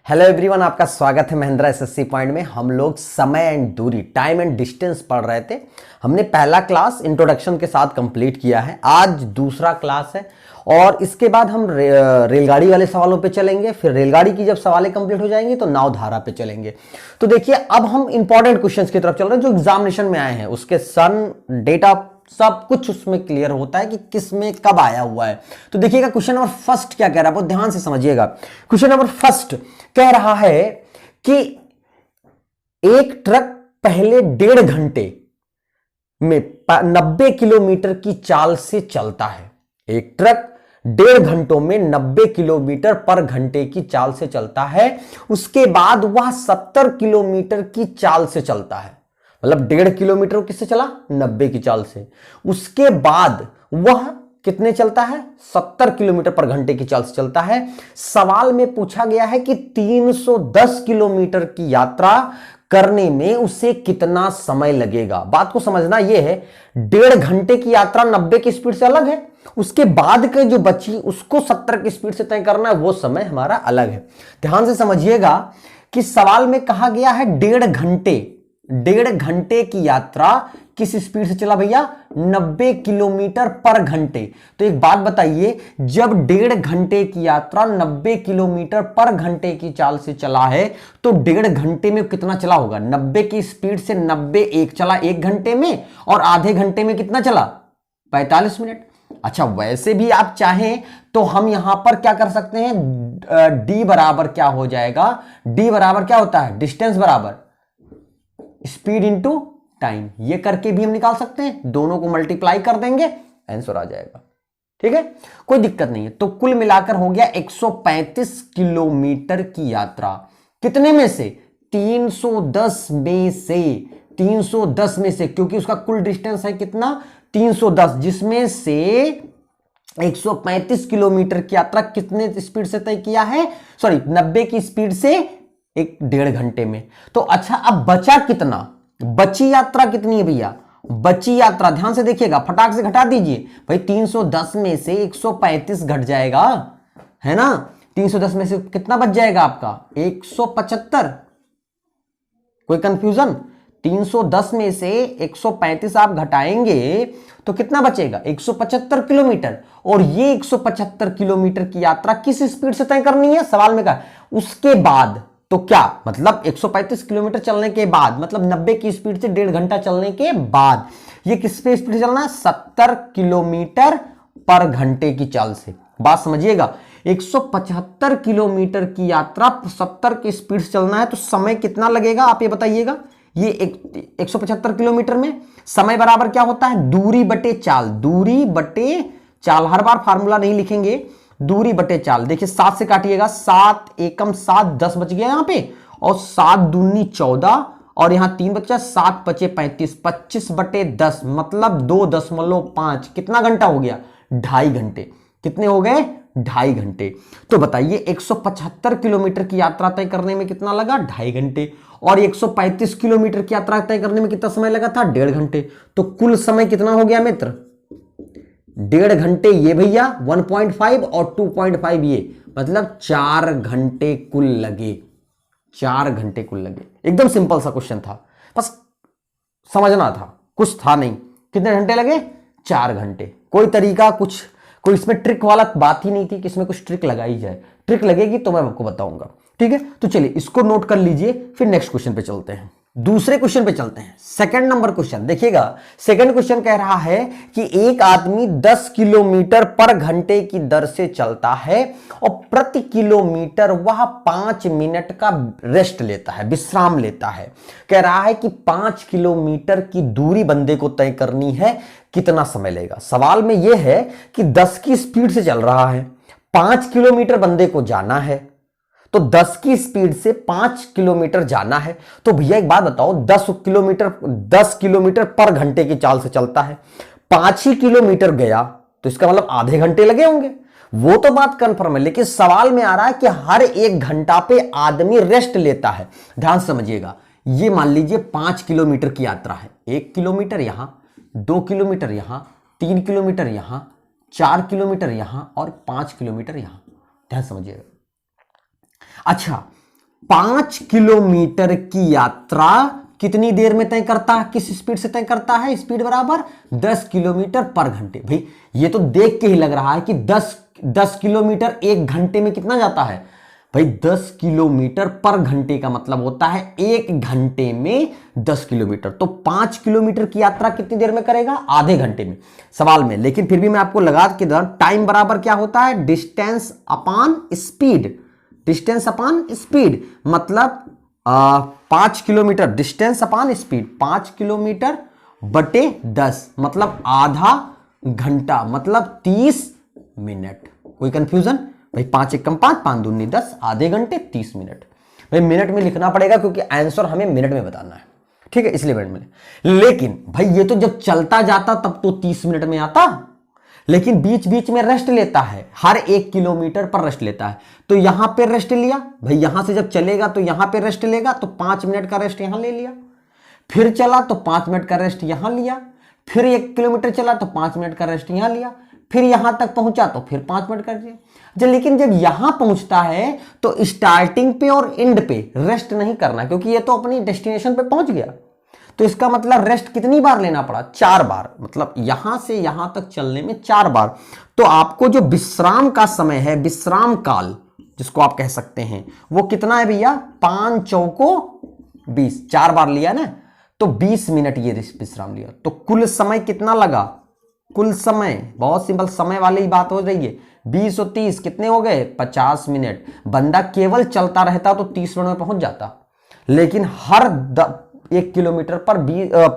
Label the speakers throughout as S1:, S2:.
S1: Hello everyone, आपका स्वागत है महिंद्रा एसएससी पॉइंट में। हम लोग समय एंड दूरी, टाइम एंड डिस्टेंस पढ़ रहे थे। हमने पहला क्लास इंट्रोडक्शन के साथ कंप्लीट किया है। आज दूसरा क्लास है और इसके बाद हम रेलगाड़ी वाले सवालों पे चलेंगे। फिर रेलगाड़ी की जब सवालें कंप्लीट हो जाएंगी तो नाव धारा पे चलेंगे। तो देखिए, अब हम इंपॉर्टेंट क्वेश्चंस की तरफ चल रहे हैं जो एग्जामिनेशन में आए हैं। उसके सन, डेटा, सब कुछ उसमें क्लियर होता है कि किस में कब आया हुआ है। तो देखिएगा, क्वेश्चन नंबर फर्स्ट क्या कह रहा है, बहुत ध्यान से समझिएगा। क्वेश्चन नंबर फर्स्ट कह रहा है कि एक ट्रक पहले 1.5 घंटे में 90 किलोमीटर की चाल से चलता है। एक ट्रक 1.5 घंटों में 90 किलोमीटर पर घंटे की चाल से चलता है। उसके बाद वह 70 किलोमीटर की चाल से चलता है। मतलब 1.5 किलोमीटर किससे चला? 90 की चाल से। उसके बाद वह कितने चलता है? 70 किलोमीटर पर घंटे की चाल से चलता है। सवाल में पूछा गया है कि 310 किलोमीटर की यात्रा करने में उसे कितना समय लगेगा। बात को समझना यह है, 1.5 घंटे की यात्रा 90 की स्पीड से अलग है, उसके बाद के जो बची उसको 70 की स्पीड से तय करना है, वो समय हमारा अलग है। ध्यान से समझिएगा कि सवाल में कहा गया है 1.5 घंटे की यात्रा किस स्पीड से चला भैया? 90 किलोमीटर पर घंटे। तो एक बात बताइए, जब 1.5 घंटे की यात्रा 90 किलोमीटर पर घंटे की चाल से चला है तो 1.5 घंटे में कितना चला होगा? 90 की स्पीड से 90 एक चला 1 घंटे में, और आधे घंटे में कितना चला? 45 मिनट। अच्छा, वैसे भी आप चाहें तो हम यहां पर क्या कर सकते हैं, डी बराबर क्या हो जाएगा? डी बराबर क्या होता है? डिस्टेंस बराबर स्पीड इंटू टाइम। ये करके भी हम निकाल सकते हैं, दोनों को मल्टीप्लाई कर देंगे, आंसर आ जाएगा। ठीक है, कोई दिक्कत नहीं है। तो कुल मिलाकर हो गया 135 किलोमीटर की यात्रा। कितने में से? 310 में से। 310 में से, क्योंकि उसका कुल डिस्टेंस है कितना? 310, जिसमें से 135 किलोमीटर की यात्रा कितने स्पीड से तय किया है? सॉरी, 90 की स्पीड से 1.5 घंटे में। तो अच्छा, अब बचा कितना? बची यात्रा कितनी है भैया? बची यात्रा ध्यान से देखिएगा, फटाक से घटा दीजिए भाई। 310 में से 135 घट जाएगा, है ना? 310 में से कितना बच जाएगा आपका? 175। कोई कंफ्यूजन? 310 में से 135 आप घटाएंगे तो कितना बचेगा? 175 किलोमीटर। और ये 175 किलोमीटर की यात्रा किस स्पीड से तय करनी है? सवाल में कहा उसके बाद। तो क्या मतलब 135 किलोमीटर चलने के बाद, मतलब 90 की स्पीड से 1.5 घंटा चलने के बाद ये किस स्पीड से चलना है? 70 किलोमीटर पर घंटे की चाल से। बात समझिएगा, 175 किलोमीटर की यात्रा 70 की स्पीड से चलना है तो समय कितना लगेगा आप ये बताइएगा। ये 175 किलोमीटर में समय बराबर क्या होता है? दूरी बटे चाल। दूरी बटे चाल, हर बार फार्मूला नहीं लिखेंगे, दूरी बटे चाल। देखिए 7 से काटिएगा, 7 एकम 7, 10 बच गया यहां पे, और 7 दूनी 14, और यहां 3 बचा, 7 बचे 35, 25 बटे 10 मतलब 2.5। कितना घंटा हो गया? 2.5 घंटे। कितने हो गए? 2.5 घंटे। तो बताइए 175 किलोमीटर की यात्रा तय करने में कितना लगा? 2.5 घंटे। और 135 किलोमीटर की यात्रा तय करने में कितना समय लगा था? 1.5 घंटे। तो कुल समय कितना हो गया मित्र? 1.5 घंटे ये भैया 1.5 और 2.5 ये, मतलब 4 घंटे कुल लगे। 4 घंटे कुल लगे। एकदम सिंपल सा क्वेश्चन था, बस समझना था, कुछ था नहीं। कितने घंटे लगे? 4 घंटे। कोई तरीका, कुछ कोई इसमें ट्रिक वाला बात ही नहीं थी कि इसमें कुछ ट्रिक लगाई जाए। ट्रिक लगेगी तो मैं आपको बताऊंगा। ठीक है, तो चलिए इसको नोट कर लीजिए, फिर नेक्स्ट क्वेश्चन पे चलते हैं। दूसरे क्वेश्चन पे चलते हैं। सेकंड नंबर क्वेश्चन देखिएगा। सेकंड क्वेश्चन कह रहा है कि एक आदमी 10 किलोमीटर पर घंटे की दर से चलता है और प्रति किलोमीटर वह 5 मिनट का रेस्ट लेता है, विश्राम लेता है। कह रहा है कि 5 किलोमीटर की दूरी बंदे को तय करनी है, कितना समय लेगा? सवाल में यह है कि 10 की स्पीड से चल रहा है, 5 किलोमीटर बंदे को जाना है, तो 10 की स्पीड से 5 किलोमीटर जाना है। तो भैया एक बात बताओ, 10 किलोमीटर पर घंटे की चाल से चलता है, 5 ही किलोमीटर गया तो इसका मतलब आधे घंटे लगे होंगे। वो तो बात कंफर्म है, लेकिन सवाल में आ रहा है कि हर 1 घंटा पे आदमी रेस्ट लेता है। ध्यान समझिएगा, ये मान लीजिए 5 किलोमीटर की यात्रा है। 1 किलोमीटर यहां, 2 किलोमीटर यहां, 3 किलोमीटर यहां, 4 किलोमीटर यहां और 5 किलोमीटर यहां। ध्यान समझिएगा। अच्छा, 5 किलोमीटर की यात्रा कितनी देर में तय करता है, किस स्पीड से तय करता है? स्पीड बराबर 10 किलोमीटर पर घंटे। भाई ये तो देख के ही लग रहा है कि 10 किलोमीटर एक घंटे में कितना जाता है भाई? 10 किलोमीटर पर घंटे का मतलब होता है एक घंटे में 10 किलोमीटर। तो 5 किलोमीटर की यात्रा कितनी देर में करेगा? आधे घंटे में सवाल में। लेकिन फिर भी मैं आपको लगा के दे रहा हूं, टाइम बराबर क्या होता है? Distance upon speed. Distance upon speed मतलब 5 kilometre distance upon speed, 5 kilometre बटे 10 मतलब आधा घंटा मतलब 30 मिनट। कोई कंफ्यूजन? भाई 5 एकम 5, 5 दूनी 10, आधे घंटे 30 मिनट। भाई मिनट में लिखना पड़ेगा क्योंकि आंसर हमें मिनट में बताना है, ठीक है, इसलिए मिनट में। लेकिन भाई ये तो जब चलता जाता तब तो 30 मिनट में आता, लेकिन बीच बीच में रेस्ट लेता है, हर 1 किलोमीटर पर रेस्ट लेता है। तो यहां पे रेस्ट लिया भाई, यहां से जब चलेगा तो यहां पे रेस्ट लेगा, तो 5 मिनट का रेस्ट यहां ले लिया, फिर चला तो 5 मिनट का रेस्ट यहां लिया, फिर 1 किलोमीटर चला तो 5 मिनट का रेस्ट यहां लिया, फिर यहां तक पहुंचा तो फिर 5 मिनट कर दिया। लेकिन जब यहां पहुंचता है तो स्टार्टिंग पे और एंड पे रेस्ट नहीं करना, क्योंकि ये तो अपनी डेस्टिनेशन पे पहुंच गया। तो इसका मतलब रेस्ट कितनी बार लेना पड़ा? 4 बार। मतलब यहां से यहां तक चलने में 4 बार। तो आपको जो विश्राम का समय है, विश्राम काल जिसको आप कह सकते हैं, वो कितना है भैया? 5 चौको 20, 4 बार लिया ना, तो 20 मिनट ये विश्राम लिया। तो कुल समय कितना लगा? कुल समय बहुत सिंपल, समय वाली ही बात हो रही है। 20 और 30 कितने हो गए? 50 मिनट। बंदा केवल चलता रहता तो 30 मिनट में पहुंच जाता, लेकिन हर 1 किलोमीटर पर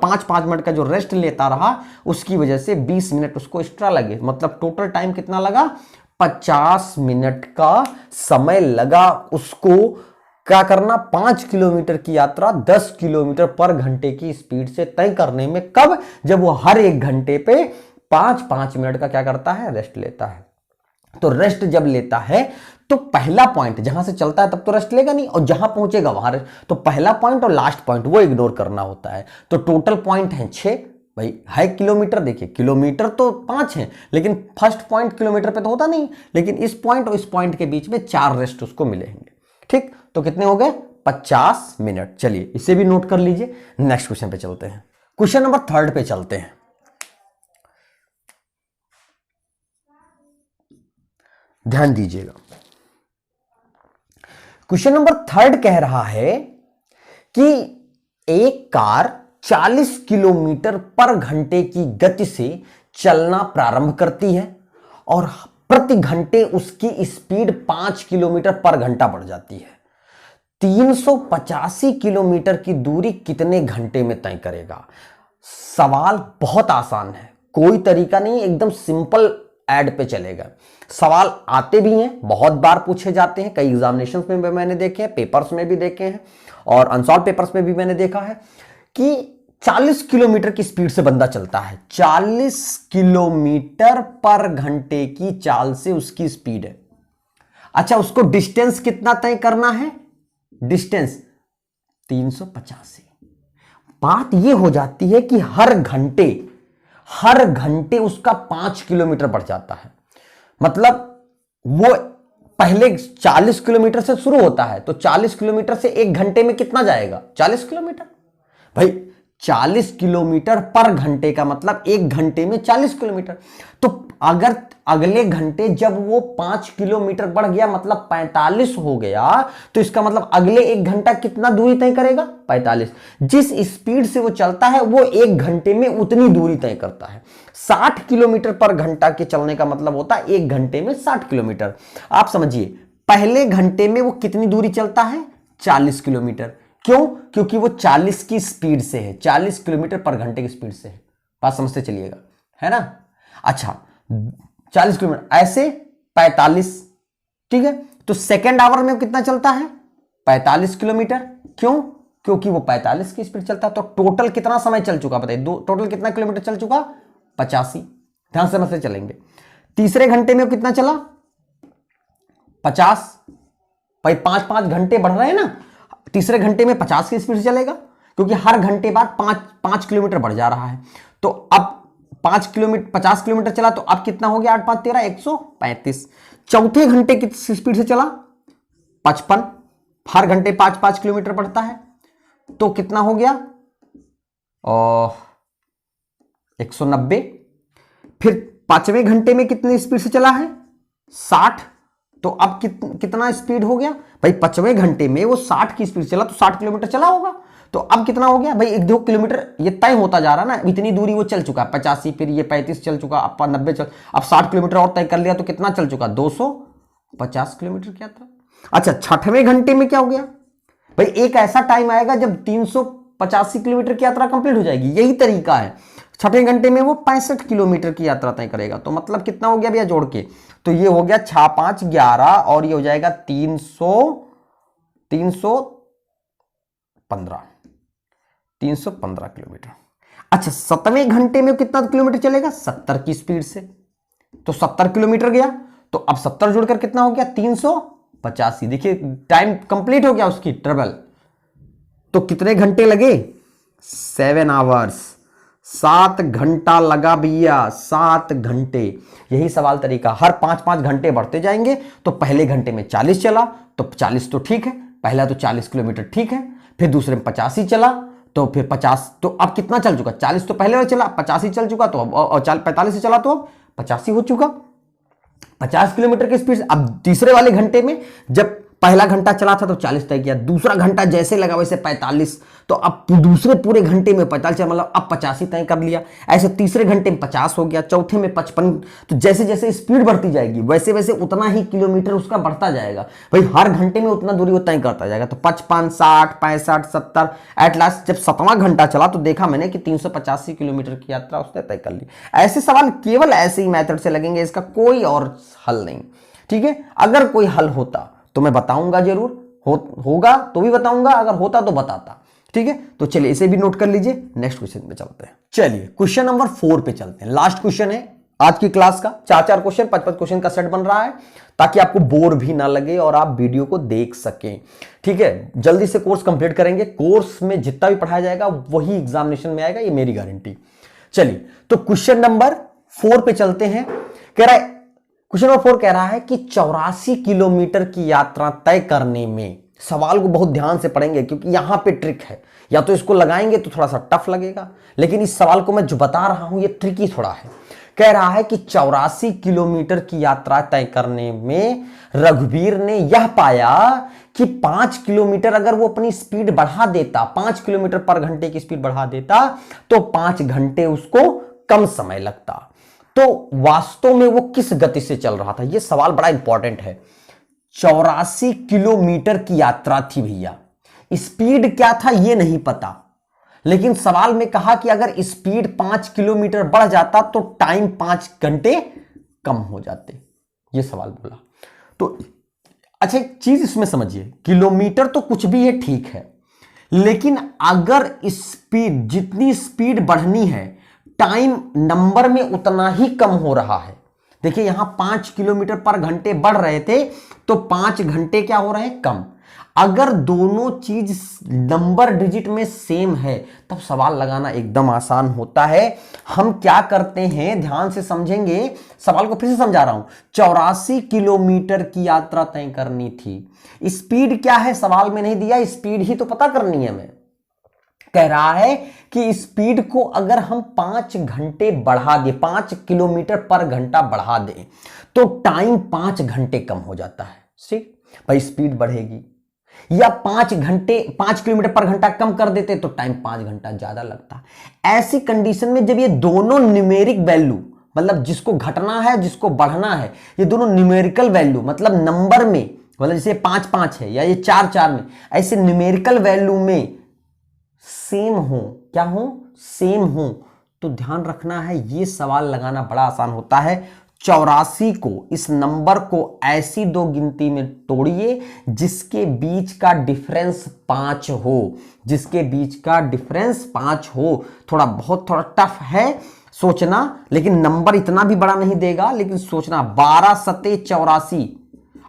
S1: 5-5 मिनट का जो रेस्ट लेता रहा, उसकी वजह से 20 मिनट उसको एक्स्ट्रा लगे। मतलब टोटल टाइम कितना लगा? 50 मिनट का समय लगा उसको क्या करना? 5 किलोमीटर की यात्रा 10 किलोमीटर पर घंटे की स्पीड से तय करने में। कब? जब वो हर 1 घंटे पे 5-5 मिनट का क्या करता है? रेस्ट लेता है। तो रेस्ट जब लेता है तो पहला पॉइंट जहां से चलता है तब तो रेस्ट लेगा नहीं, और जहां पहुंचेगा वहां तो पहला पॉइंट और लास्ट पॉइंट वो इग्नोर करना होता है। तो टोटल पॉइंट है 6। भाई है किलोमीटर, देखिए किलोमीटर तो 5 है, लेकिन फर्स्ट पॉइंट किलोमीटर पे तो होता नहीं, लेकिन इस पॉइंट और इस पॉइंट के बीच में 4 रेस्ट उसको मिलेंगे। ठीक, तो कितने हो गए? 50 मिनट। चलिए इसे भी नोट कर लीजिए। नेक्स्ट क्वेश्चन पे चलते हैं। क्वेश्चन नंबर 3 पे चलते हैं। ध्यान दीजिएगा, क्वेश्चन नंबर 3 कह रहा है कि एक कार 40 किलोमीटर पर घंटे की गति से चलना प्रारंभ करती है और प्रति घंटे उसकी स्पीड 5 किलोमीटर पर घंटा बढ़ जाती है। 385 किलोमीटर की दूरी कितने घंटे में तय करेगा? सवाल बहुत आसान है, कोई तरीका नहीं, एकदम सिंपल ऐड पे चलेगा। सवाल आते भी हैं, बहुत बार पूछे जाते हैं, कई एग्जामिनेशंस में भी मैंने देखे हैं, पेपर्स में भी देखे हैं, और अनसॉल्व पेपर्स में भी मैंने देखा है कि 40 किलोमीटर की स्पीड से बंदा चलता है। 40 किलोमीटर पर घंटे की चाल से उसकी स्पीड है। अच्छा, उसको डिस्टेंस कितना तय करना है? डिस्टेंस 385। बात यह हो जाती है कि हर घंटे उसका 5 किलोमीटर बढ़ जाता है। मतलब वो पहले 40 किलोमीटर से शुरू होता है, तो 40 किलोमीटर से 1 घंटे में कितना जाएगा? 40 किलोमीटर। भाई 40 किलोमीटर पर घंटे का मतलब 1 घंटे में 40 किलोमीटर। तो अगर अगले घंटे जब वो 5 किलोमीटर बढ़ गया मतलब 45 हो गया, तो इसका मतलब अगले 1 घंटा कितना दूरी तय करेगा? 45। जिस स्पीड से वो चलता है वो 1 घंटे में उतनी दूरी तय करता है। 60 किलोमीटर पर घंटा के चलने का मतलब होता है 1 घंटे में 60 किलोमीटर। आप समझिए, पहले घंटे में वो कितनी दूरी चलता है? 40 किलोमीटर। क्यों? क्योंकि वो 40 की स्पीड से है, 40 किलोमीटर पर घंटे की स्पीड से है। बात समझते चलिएगा, है ना? अच्छा, 40 किलोमीटर ऐसे 45, ठीक है। तो सेकेंड आवर में कितना चलता है? 45 किलोमीटर। क्यों? क्योंकि वो 45 की स्पीड चलता है। तो टोटल कितना समय चल चुका बताइए? टोटल कितना किलोमीटर चल चुका? 85। ध्यान से समझते चलेंगे। तीसरे घंटे में कितना चला? 50। भाई 5-5 घंटे बढ़ रहे हैं ना, तीसरे घंटे में 50 की स्पीड से चलेगा, क्योंकि हर घंटे बाद 5 किलोमीटर बढ़ जा रहा है। तो अब 50 किलोमीटर चला, तो अब कितना हो गया? 8 5 13 135। चौथे घंटे की स्पीड से चला 55। हर घंटे 5-5 किलोमीटर बढ़ता है, तो कितना हो गया 190। फिर 5वें घंटे में कितनी स्पीड से चला है 60, तो अब कितना स्पीड हो गया भाई 5वें घंटे में वो 60 की स्पीड चला तो 60 किलोमीटर चला होगा। तो अब कितना हो गया भाई 1-2 किलोमीटर ये तय होता जा रहा ना, इतनी दूरी वो चल चुका 85, फिर ये 35 चल चुका, अब 90 चल, अब 60 किलोमीटर और तय कर लिया तो कितना चल चुका 250 किलोमीटर की यात्रा। अच्छा 6वें घंटे में क्या हो गया भाई, एक ऐसा टाइम आएगा जब 385 किलोमीटर की यात्रा कंप्लीट हो जाएगी, यही तरीका है। 6वें घंटे में वो 65 किलोमीटर की यात्रा तय करेगा, तो मतलब कितना हो गया भैया जोड़ के, तो ये हो गया 6 5 11 और ये हो जाएगा 315 किलोमीटर। अच्छा 7वें घंटे में कितना किलोमीटर चलेगा 70 की स्पीड से, तो 70 किलोमीटर गया, तो अब 70 जोड़कर कितना हो गया 385। देखिए टाइम कंप्लीट हो गया उसकी ट्रेवल। तो कितने घंटे लगे 7 आवर्स, 7 घंटा लगा भैया, 7 घंटे। यही सवाल तरीका, हर 5-5 घंटे बढ़ते जाएंगे। तो पहले घंटे में 40 चला तो 40 तो ठीक है, पहला तो 40 किलोमीटर ठीक है, फिर दूसरे में 85 चला तो फिर 50, तो अब कितना चल चुका 40 तो पहले चला, 85 चल चुका, तो अब 45 से चला तो अब 85 हो चुका 50 किलोमीटर की स्पीड से। अब तीसरे वाले घंटे में जब पहला घंटा चला था तो 40 तय किया, दूसरा घंटा जैसे लगा वैसे 45, तो अब दूसरे पूरे घंटे में 45 मतलब अब 85 तय कर लिया। ऐसे तीसरे घंटे में 50 हो गया, चौथे में 55, तो जैसे जैसे स्पीड बढ़ती जाएगी वैसे वैसे उतना ही किलोमीटर उसका बढ़ता जाएगा भाई, हर घंटे में उतना दूरी वो तय करता जाएगा। तो 55 60 65 70, एट लास्ट जब 7वां घंटा चला तो देखा मैंने कि 385 किलोमीटर की यात्रा उसने तय कर ली। ऐसे सवाल केवल ऐसे ही मेथड से लगेंगे, इसका कोई और हल नहीं, ठीक है। अगर कोई हल होता तो मैं बताऊंगा जरूर, होगा तो भी बताऊंगा, अगर होता तो बताता, ठीक है। तो चलिए इसे भी नोट कर लीजिए, नेक्स्ट क्वेश्चन पे चलते हैं। चलिए क्वेश्चन नंबर 4 पे चलते हैं, लास्ट क्वेश्चन है आज की क्लास का। 4-4 क्वेश्चन 55 क्वेश्चन का सेट बन रहा है ताकि आपको बोर भी ना लगे और आप वीडियो को देख सकें, ठीक है। जल्दी से कोर्स कंप्लीट करेंगे, कोर्स में जितना भी पढ़ाया जाएगा वही एग्जामिनेशन में आएगा, ये मेरी गारंटी। चलिए तो क्वेश्चन नंबर 4 पे चलते हैं। कह रहा है क्वेश्चन नंबर 4 कह रहा है कि 84 किलोमीटर की यात्रा तय करने में, सवाल को बहुत ध्यान से पढ़ेंगे क्योंकि यहां पे ट्रिक है, या तो इसको लगाएंगे तो थोड़ा सा टफ लगेगा, लेकिन इस सवाल को मैं जो बता रहा हूं ये ट्रिकी थोड़ा है। कह रहा है कि 84 किलोमीटर की यात्रा तय करने में रघुवीर ने यह पाया कि 5 किलोमीटर अगर वो अपनी स्पीड बढ़ा देता, 5 किलोमीटर पर घंटे की स्पीड बढ़ा देता तो 5 घंटे उसको कम समय लगता। तो वास्तव में वो किस गति से चल रहा था, यह सवाल बड़ा इंपॉर्टेंट है। 84 किलोमीटर की यात्रा थी भैया, स्पीड क्या था ये नहीं पता, लेकिन सवाल में कहा कि अगर स्पीड 5 किलोमीटर बढ़ जाता तो टाइम 5 घंटे कम हो जाते, ये सवाल बोला। तो अच्छा एक चीज इसमें समझिए, किलोमीटर तो कुछ भी है ठीक है, लेकिन अगर स्पीड, जितनी स्पीड बढ़नी है टाइम नंबर में उतना ही कम हो रहा है। देखिए यहां 5 किलोमीटर पर घंटे बढ़ रहे थे तो 5 घंटे क्या हो रहे हैं कम। अगर दोनों चीज नंबर डिजिट में सेम है तब सवाल लगाना एकदम आसान होता है। हम क्या करते हैं ध्यान से समझेंगे, सवाल को फिर से समझा रहा हूं। 84 किलोमीटर की यात्रा तय करनी थी, स्पीड क्या है सवाल में नहीं दिया, स्पीड ही तो पता करनी है हमें। कह रहा है कि स्पीड को अगर हम 5 घंटे बढ़ा दें, 5 किलोमीटर पर घंटा बढ़ा दें तो टाइम 5 घंटे कम हो जाता है। ठीक भाई, स्पीड बढ़ेगी, या 5 घंटे 5 किलोमीटर पर घंटा कम कर देते तो टाइम 5 घंटा ज्यादा लगता। ऐसी कंडीशन में जब ये दोनों न्यूमेरिक वैल्यू, मतलब जिसको घटना है जिसको बढ़ना है, ये दोनों न्यूमेरिकल वैल्यू मतलब नंबर में, मतलब जैसे 5-5 है या ये 4-4 में, ऐसे न्यूमेरिकल वैल्यू में सेम हो, क्या हो सेम हो, तो ध्यान रखना है ये सवाल लगाना बड़ा आसान होता है। 84 को, इस नंबर को ऐसी दो गिनती में तोड़िए जिसके बीच का डिफरेंस 5 हो, जिसके बीच का डिफरेंस 5 हो। थोड़ा टफ है सोचना, लेकिन नंबर इतना भी बड़ा नहीं देगा, लेकिन सोचना 12 सते 84।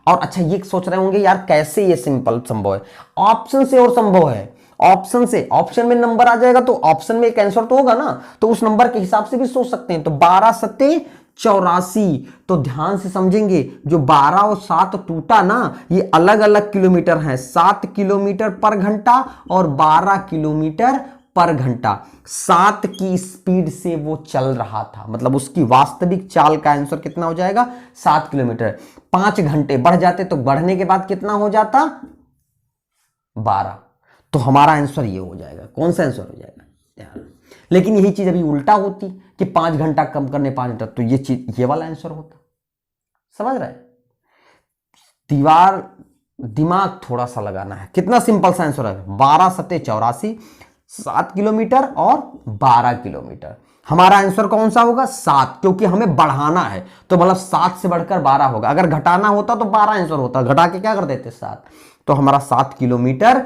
S1: और अच्छा ये सोच रहे होंगे यार कैसे ये सिंपल संभव है, ऑप्शन से और संभव है। ऑप्शन से, ऑप्शन में नंबर आ जाएगा तो ऑप्शन में एक आंसर तो होगा ना, तो उस नंबर के हिसाब से भी सोच सकते हैं। तो 12 सते 84। तो ध्यान से समझेंगे, जो 12 और 7 टूटा ना, ये अलग अलग किलोमीटर हैं। 7 किलोमीटर पर घंटा और 12 किलोमीटर पर घंटा। 7 की स्पीड से वो चल रहा था, मतलब उसकी वास्तविक चाल का आंसर कितना हो जाएगा? 7 किलोमीटर। 5 घंटे बढ़ जाते तो बढ़ने के बाद कितना हो जाता? 12। तो हमारा आंसर ये हो जाएगा। कौन सा आंसर हो जाएगा? लेकिन यही चीज अभी उल्टा होती कि 5 घंटा कम करने 5 घंटा, तो ये चीज, ये वाला आंसर होता। समझ रहे? दिमाग थोड़ा सा लगाना है। कितना सिंपल सा आंसर है, 12 सत्ते 84, 7 किलोमीटर और 12 किलोमीटर। हमारा आंसर कौन सा होगा? 7, क्योंकि हमें बढ़ाना है तो मतलब 7 से बढ़कर 12 होगा। अगर घटाना होता तो 12 आंसर होता, घटा के क्या कर देते? 7। तो हमारा 7 किलोमीटर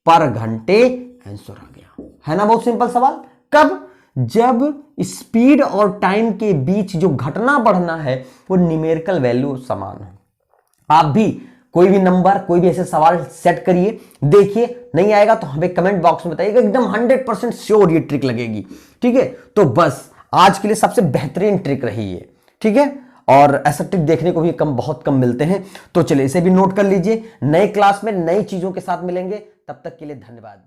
S1: पर घंटे आंसर आ गया। है ना बहुत सिंपल सवाल। कब? जब स्पीड और टाइम के बीच जो घटना बढ़ना है वो न्यूमेरिकल वैल्यू समान हो। आप भी कोई भी नंबर, कोई भी ऐसे सवाल सेट करिए, देखिए नहीं आएगा तो हमें कमेंट बॉक्स में बताइएगा, एकदम 100% श्योर ये ट्रिक लगेगी। ठीक है, तो बस आज के लिए सबसे बेहतरीन ट्रिक रही है। ठीक है, और ऐसा ट्रिक देखने को भी बहुत कम मिलते हैं। तो चलिए इसे भी नोट कर लीजिए। नए क्लास में नई चीजों के साथ मिलेंगे, तब तक के लिए धन्यवाद।